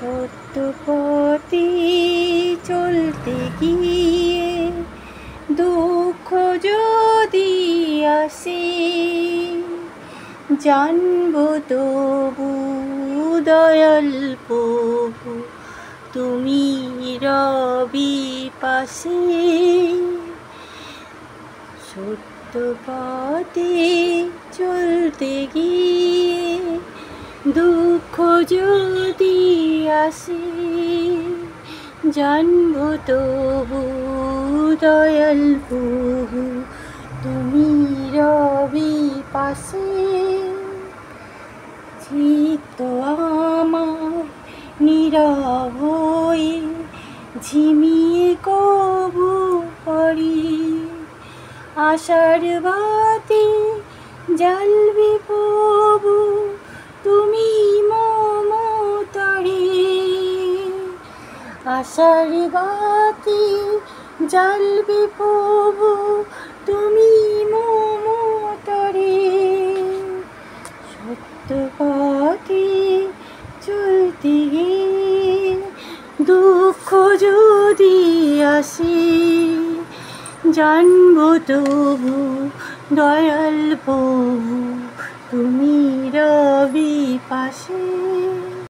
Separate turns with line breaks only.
সত্য পথে চলতে গিয়ে দুঃখ যদি আসে, জানবো তবু দয়াল প্রভু তুমি রবি পাশে। সত্য পথে চলতে গিয়ে দুঃখ যদি আসে, জানবো তবু দয়াল প্রভু তুমি রবি পাশে। চিত্ত আমার নীরব হয়ে ঝিমিয়ে কবু পড়ি, আশার বাতি জ্বালবে প্রভু তুমি মমতারে। আশার বাতি জ্বালবে প্রভু তুমি মমতারে। সত্য পথে চলতে গিয়ে দুঃখ যদি আসে, জানবো তবু দয়াল প্রভু তুমি রবি পাশে।